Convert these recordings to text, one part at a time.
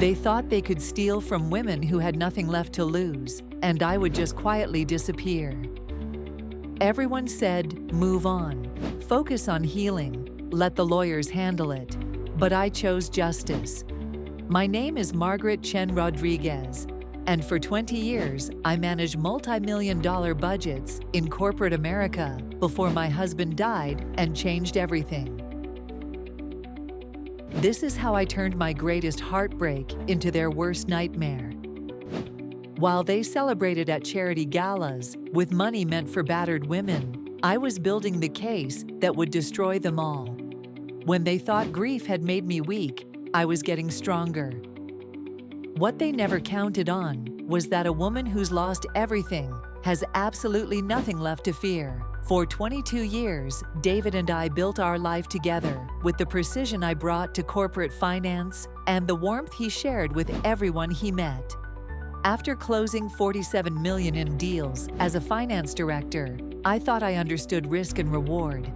They thought they could steal from women who had nothing left to lose, and I would just quietly disappear. Everyone said, move on, focus on healing, let the lawyers handle it. But I chose justice. My name is Margaret Chen Rodriguez, and for 20 years, I managed multi-million-dollar budgets in corporate America before my husband died and changed everything. This is how I turned my greatest heartbreak into their worst nightmare. While they celebrated at charity galas with money meant for battered women, I was building the case that would destroy them all. When they thought grief had made me weak, I was getting stronger. What they never counted on was that a woman who's lost everything has absolutely nothing left to fear. For 22 years, David and I built our life together with the precision I brought to corporate finance and the warmth he shared with everyone he met. After closing $47 million in deals as a finance director, I thought I understood risk and reward.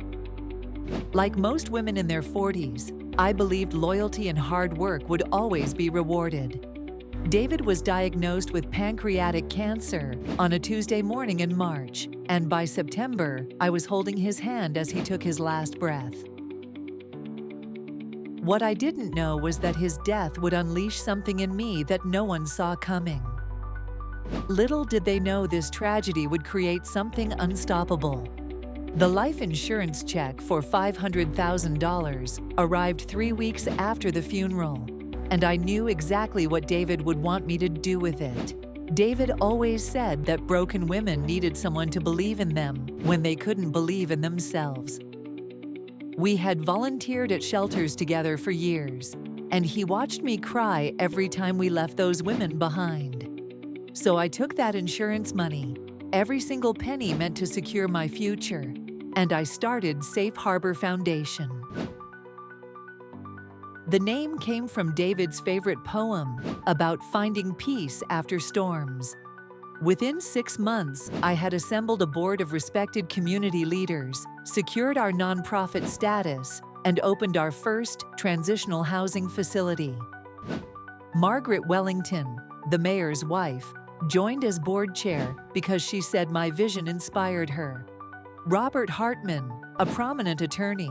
Like most women in their 40s, I believed loyalty and hard work would always be rewarded. David was diagnosed with pancreatic cancer on a Tuesday morning in March, and by September, I was holding his hand as he took his last breath. What I didn't know was that his death would unleash something in me that no one saw coming. Little did they know this tragedy would create something unstoppable. The life insurance check for $500,000 arrived 3 weeks after the funeral, and I knew exactly what David would want me to do with it. David always said that broken women needed someone to believe in them when they couldn't believe in themselves. We had volunteered at shelters together for years, and he watched me cry every time we left those women behind. So I took that insurance money, every single penny meant to secure my future, and I started Safe Harbor Foundation. The name came from David's favorite poem about finding peace after storms. Within 6 months, I had assembled a board of respected community leaders, secured our nonprofit status, and opened our first transitional housing facility. Margaret Wellington, the mayor's wife, joined as board chair because she said my vision inspired her. Robert Hartman, a prominent attorney,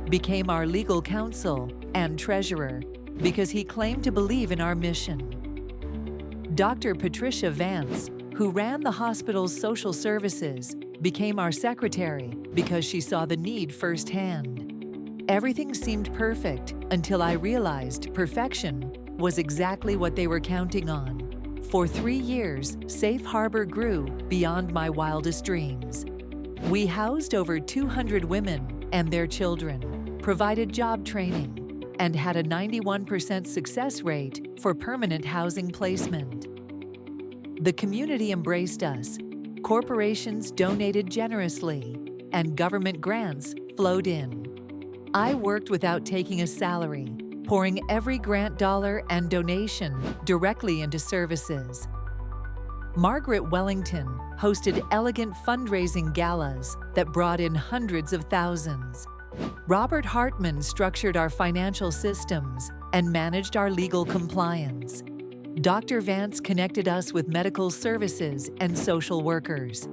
became our legal counsel and treasurer because he claimed to believe in our mission. Dr. Patricia Vance, who ran the hospital's social services, became our secretary because she saw the need firsthand. Everything seemed perfect until I realized perfection was exactly what they were counting on. For 3 years, Safe Harbor grew beyond my wildest dreams. We housed over 200 women and their children, provided job training, and had a 91% success rate for permanent housing placement. The community embraced us, corporations donated generously, and government grants flowed in. I worked without taking a salary, pouring every grant dollar and donation directly into services. Margaret Wellington hosted elegant fundraising galas that brought in hundreds of thousands. Robert Hartman structured our financial systems and managed our legal compliance. Dr. Vance connected us with medical services and social workers.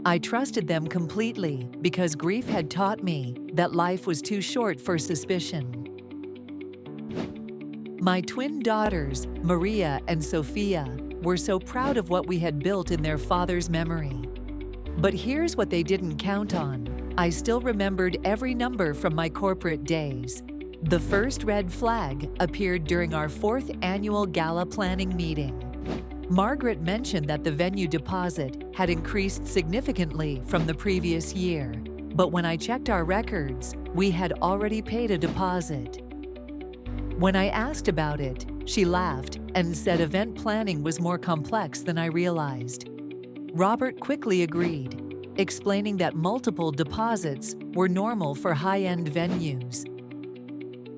I trusted them completely because grief had taught me that life was too short for suspicion. My twin daughters, Maria and Sophia, were so proud of what we had built in their father's memory. But here's what they didn't count on. I still remembered every number from my corporate days. The first red flag appeared during our 4th annual gala planning meeting. Margaret mentioned that the venue deposit had increased significantly from the previous year, but when I checked our records, we had already paid a deposit. When I asked about it, she laughed and said event planning was more complex than I realized. Robert quickly agreed, explaining that multiple deposits were normal for high-end venues.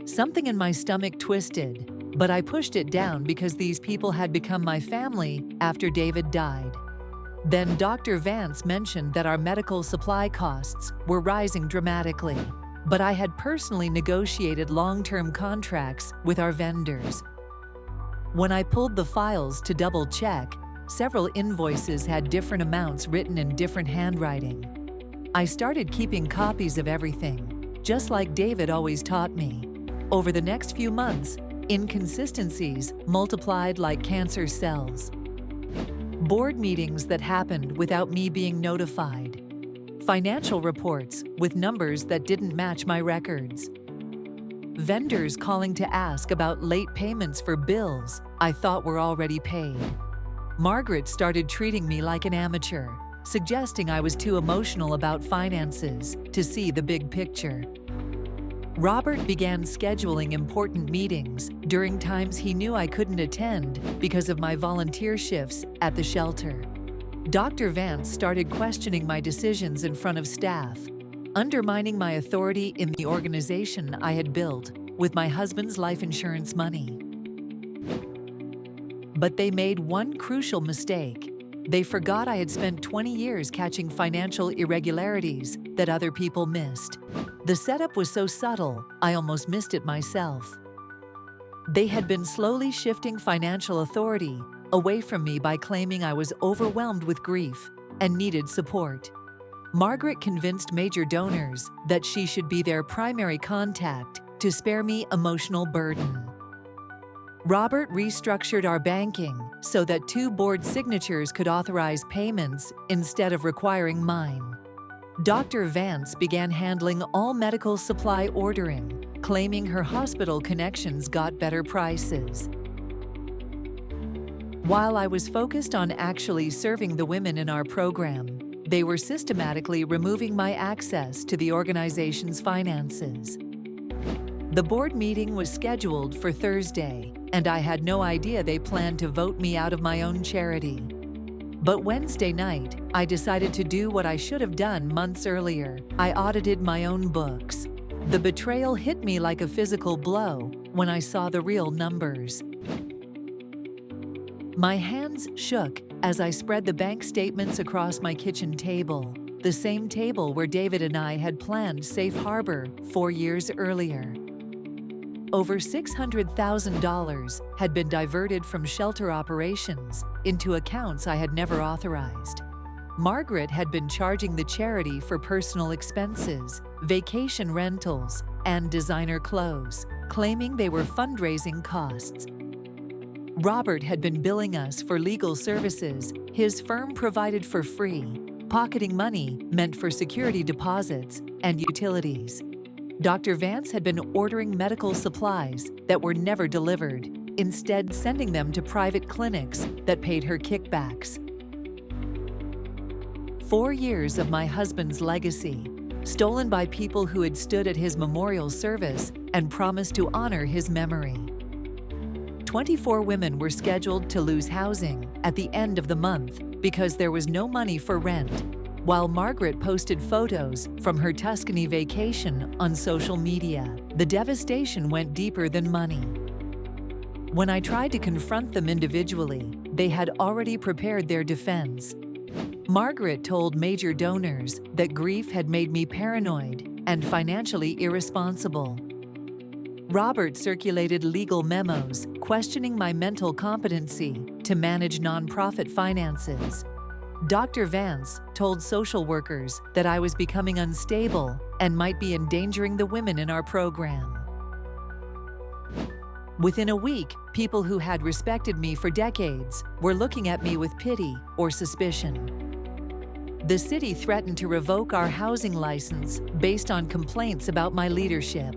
Something in my stomach twisted, but I pushed it down because these people had become my family after David died. Then Dr. Vance mentioned that our medical supply costs were rising dramatically, but I had personally negotiated long-term contracts with our vendors. When I pulled the files to double-check, several invoices had different amounts written in different handwriting. I started keeping copies of everything, just like David always taught me. Over the next few months, inconsistencies multiplied like cancer cells. Board meetings that happened without me being notified. Financial reports with numbers that didn't match my records. Vendors calling to ask about late payments for bills I thought were already paid. Margaret started treating me like an amateur, suggesting I was too emotional about finances to see the big picture. Robert began scheduling important meetings during times he knew I couldn't attend because of my volunteer shifts at the shelter. Dr. Vance started questioning my decisions in front of staff, undermining my authority in the organization I had built with my husband's life insurance money. But they made one crucial mistake. They forgot I had spent 20 years catching financial irregularities that other people missed. The setup was so subtle, I almost missed it myself. They had been slowly shifting financial authority away from me by claiming I was overwhelmed with grief and needed support. Margaret convinced major donors that she should be their primary contact to spare me emotional burden. Robert restructured our banking so that 2 board signatures could authorize payments instead of requiring mine. Dr. Vance began handling all medical supply ordering, claiming her hospital connections got better prices. While I was focused on actually serving the women in our program, they were systematically removing my access to the organization's finances. The board meeting was scheduled for Thursday, and I had no idea they planned to vote me out of my own charity. But Wednesday night, I decided to do what I should have done months earlier. I audited my own books. The betrayal hit me like a physical blow when I saw the real numbers. My hands shook as I spread the bank statements across my kitchen table, the same table where David and I had planned safe harbor 4 years earlier. Over $600,000 had been diverted from shelter operations into accounts I had never authorized. Margaret had been charging the charity for personal expenses, vacation rentals, and designer clothes, claiming they were fundraising costs. Robert had been billing us for legal services his firm provided for free, pocketing money meant for security deposits and utilities. Dr. Vance had been ordering medical supplies that were never delivered, instead sending them to private clinics that paid her kickbacks. 4 years of my husband's legacy, stolen by people who had stood at his memorial service and promised to honor his memory. 24 women were scheduled to lose housing at the end of the month because there was no money for rent, while Margaret posted photos from her Tuscany vacation on social media. The devastation went deeper than money. When I tried to confront them individually, they had already prepared their defense. Margaret told major donors that grief had made me paranoid and financially irresponsible. Robert circulated legal memos questioning my mental competency to manage nonprofit finances. Dr. Vance told social workers that I was becoming unstable and might be endangering the women in our program. Within a week, people who had respected me for decades were looking at me with pity or suspicion. The city threatened to revoke our housing license based on complaints about my leadership.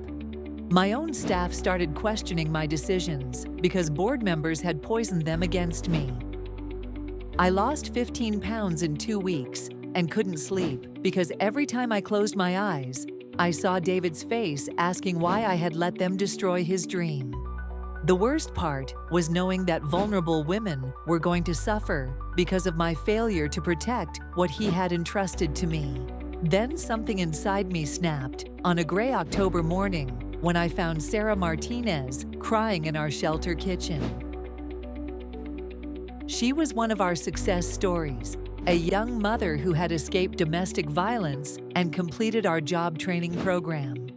My own staff started questioning my decisions because board members had poisoned them against me. I lost 15 pounds in 2 weeks and couldn't sleep because every time I closed my eyes, I saw David's face asking why I had let them destroy his dream. The worst part was knowing that vulnerable women were going to suffer because of my failure to protect what he had entrusted to me. Then something inside me snapped on a gray October morning when I found Sarah Martinez crying in our shelter kitchen. She was one of our success stories, a young mother who had escaped domestic violence and completed our job training program.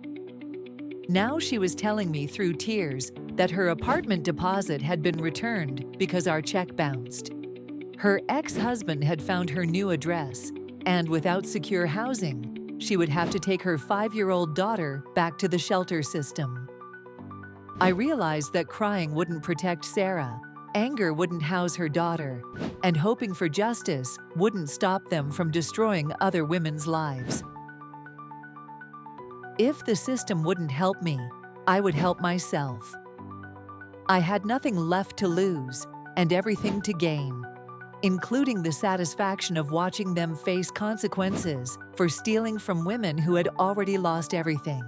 Now she was telling me through tears that her apartment deposit had been returned because our check bounced. Her ex-husband had found her new address, and without secure housing, she would have to take her 5-year-old daughter back to the shelter system. I realized that crying wouldn't protect Sarah, anger wouldn't house her daughter, and hoping for justice wouldn't stop them from destroying other women's lives. If the system wouldn't help me, I would help myself. I had nothing left to lose and everything to gain, including the satisfaction of watching them face consequences for stealing from women who had already lost everything.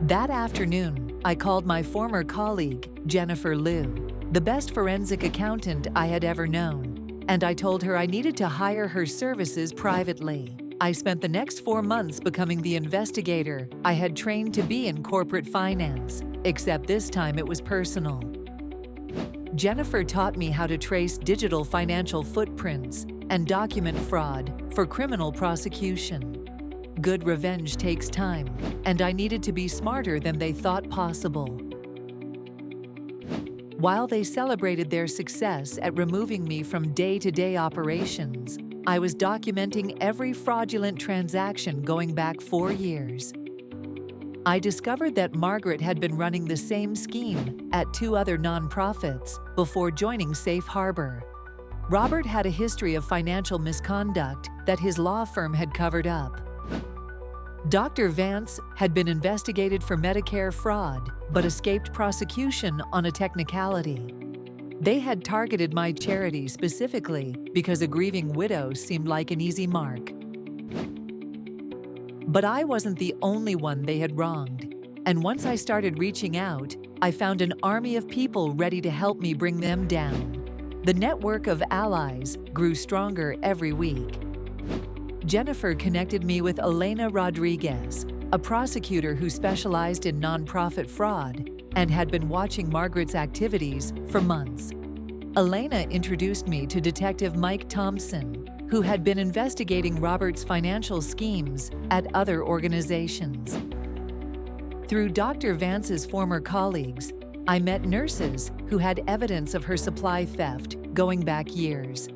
That afternoon, I called my former colleague, Jennifer Liu, the best forensic accountant I had ever known, and I told her I needed to hire her services privately. I spent the next 4 months becoming the investigator I had trained to be in corporate finance, except this time it was personal. Jennifer taught me how to trace digital financial footprints and document fraud for criminal prosecution. Good revenge takes time, and I needed to be smarter than they thought possible. While they celebrated their success at removing me from day-to-day operations, I was documenting every fraudulent transaction going back 4 years. I discovered that Margaret had been running the same scheme at 2 other nonprofits before joining Safe Harbor. Robert had a history of financial misconduct that his law firm had covered up. Dr. Vance had been investigated for Medicare fraud, but escaped prosecution on a technicality. They had targeted my charity specifically because a grieving widow seemed like an easy mark. But I wasn't the only one they had wronged, and once I started reaching out, I found an army of people ready to help me bring them down. The network of allies grew stronger every week. Jennifer connected me with Elena Rodriguez, a prosecutor who specialized in nonprofit fraud and had been watching Margaret's activities for months. Elena introduced me to Detective Mike Thompson, who had been investigating Robert's financial schemes at other organizations. Through Dr. Vance's former colleagues, I met nurses who had evidence of her supply theft going back years.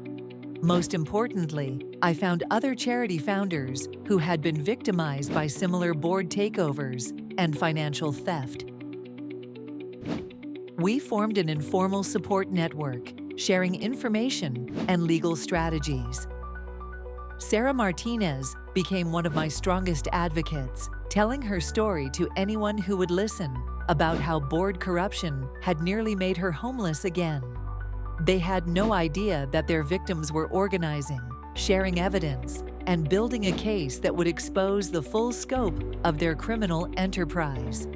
Most importantly, I found other charity founders who had been victimized by similar board takeovers and financial theft. We formed an informal support network, sharing information and legal strategies. Sarah Martinez became one of my strongest advocates, telling her story to anyone who would listen about how board corruption had nearly made her homeless again. They had no idea that their victims were organizing, sharing evidence, and building a case that would expose the full scope of their criminal enterprise.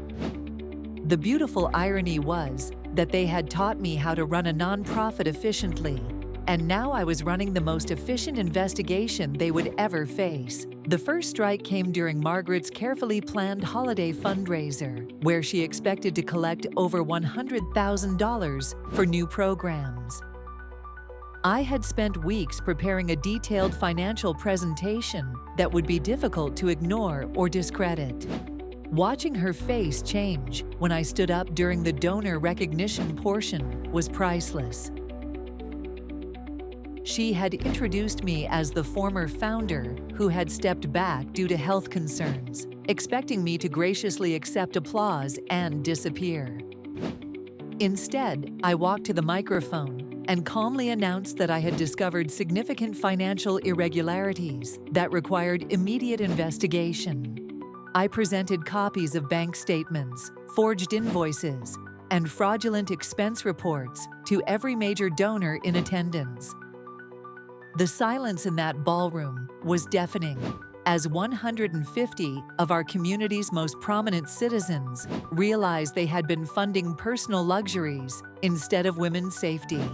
The beautiful irony was that they had taught me how to run a nonprofit efficiently, and now I was running the most efficient investigation they would ever face. The first strike came during Margaret's carefully planned holiday fundraiser, where she expected to collect over $100,000 for new programs. I had spent weeks preparing a detailed financial presentation that would be difficult to ignore or discredit. Watching her face change when I stood up during the donor recognition portion was priceless. She had introduced me as the former founder who had stepped back due to health concerns, expecting me to graciously accept applause and disappear. Instead, I walked to the microphone and calmly announced that I had discovered significant financial irregularities that required immediate investigation. I presented copies of bank statements, forged invoices, and fraudulent expense reports to every major donor in attendance. The silence in that ballroom was deafening, as 150 of our community's most prominent citizens realized they had been funding personal luxuries instead of women's safety.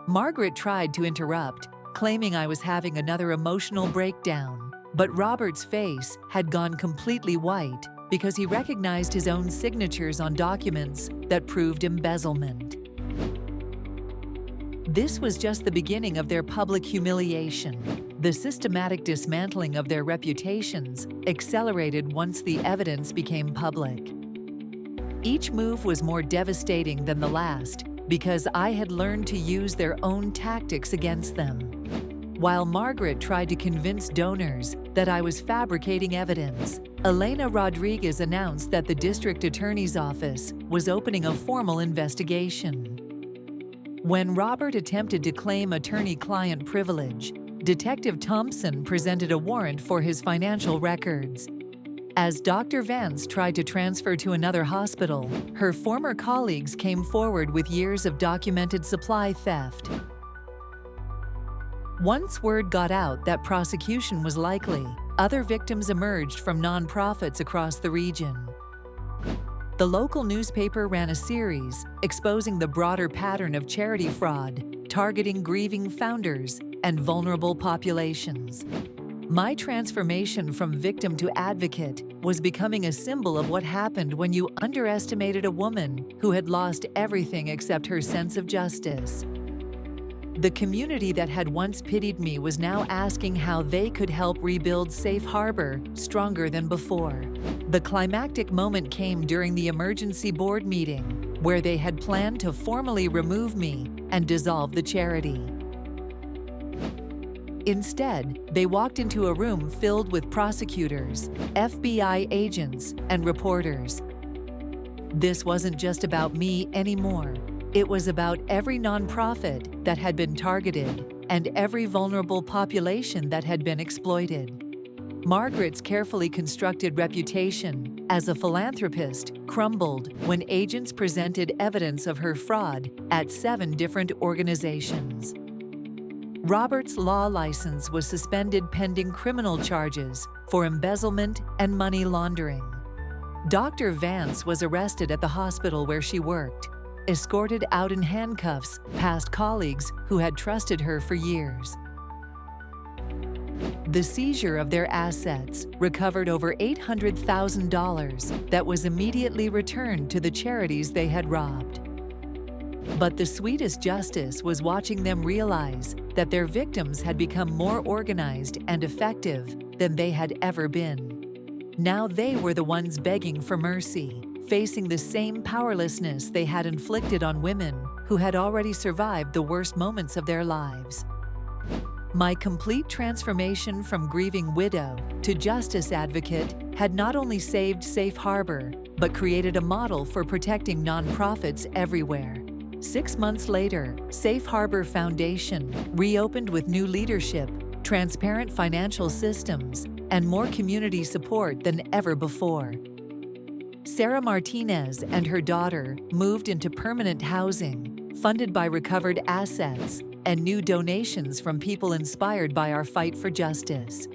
Margaret tried to interrupt, claiming I was having another emotional breakdown, but Robert's face had gone completely white because he recognized his own signatures on documents that proved embezzlement. This was just the beginning of their public humiliation. The systematic dismantling of their reputations accelerated once the evidence became public. Each move was more devastating than the last because I had learned to use their own tactics against them. While Margaret tried to convince donors that I was fabricating evidence, Elena Rodriguez announced that the district attorney's office was opening a formal investigation. When Robert attempted to claim attorney-client privilege, Detective Thompson presented a warrant for his financial records. As Dr. Vance tried to transfer to another hospital, her former colleagues came forward with years of documented supply theft. Once word got out that prosecution was likely, other victims emerged from nonprofits across the region. The local newspaper ran a series exposing the broader pattern of charity fraud, targeting grieving founders and vulnerable populations. My transformation from victim to advocate was becoming a symbol of what happened when you underestimated a woman who had lost everything except her sense of justice. The community that had once pitied me was now asking how they could help rebuild Safe Harbor stronger than before. The climactic moment came during the emergency board meeting, where they had planned to formally remove me and dissolve the charity. Instead, they walked into a room filled with prosecutors, FBI agents, and reporters. This wasn't just about me anymore. It was about every nonprofit that had been targeted and every vulnerable population that had been exploited. Margaret's carefully constructed reputation as a philanthropist crumbled when agents presented evidence of her fraud at 7 different organizations. Robert's law license was suspended pending criminal charges for embezzlement and money laundering. Dr. Vance was arrested at the hospital where she worked, escorted out in handcuffs past colleagues who had trusted her for years. The seizure of their assets recovered over $800,000 that was immediately returned to the charities they had robbed. But the sweetest justice was watching them realize that their victims had become more organized and effective than they had ever been. Now they were the ones begging for mercy, facing the same powerlessness they had inflicted on women who had already survived the worst moments of their lives. My complete transformation from grieving widow to justice advocate had not only saved Safe Harbor, but created a model for protecting nonprofits everywhere. 6 months later, Safe Harbor Foundation reopened with new leadership, transparent financial systems, and more community support than ever before. Sarah Martinez and her daughter moved into permanent housing, funded by recovered assets and new donations from people inspired by our fight for justice.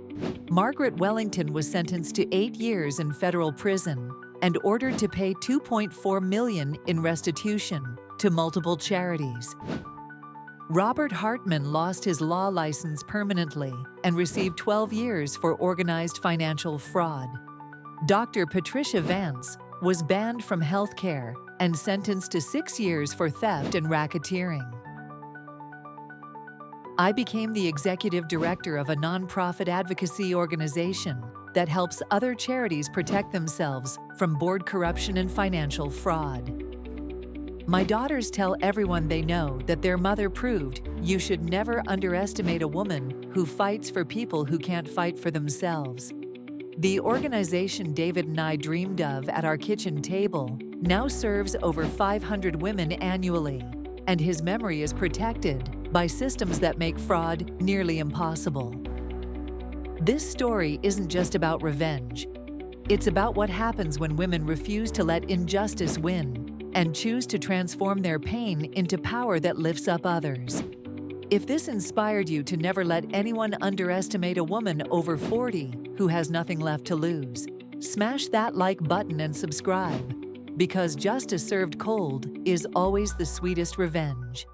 Margaret Wellington was sentenced to 8 years in federal prison and ordered to pay $2.4 million in restitution to multiple charities. Robert Hartman lost his law license permanently and received 12 years for organized financial fraud. Dr. Patricia Vance was banned from healthcare and sentenced to 6 years for theft and racketeering. I became the executive director of a nonprofit advocacy organization that helps other charities protect themselves from board corruption and financial fraud. My daughters tell everyone they know that their mother proved you should never underestimate a woman who fights for people who can't fight for themselves. The organization David and I dreamed of at our kitchen table now serves over 500 women annually, and his memory is protected by systems that make fraud nearly impossible. This story isn't just about revenge. It's about what happens when women refuse to let injustice win and choose to transform their pain into power that lifts up others. If this inspired you to never let anyone underestimate a woman over 40 who has nothing left to lose, smash that like button and subscribe, because justice served cold is always the sweetest revenge.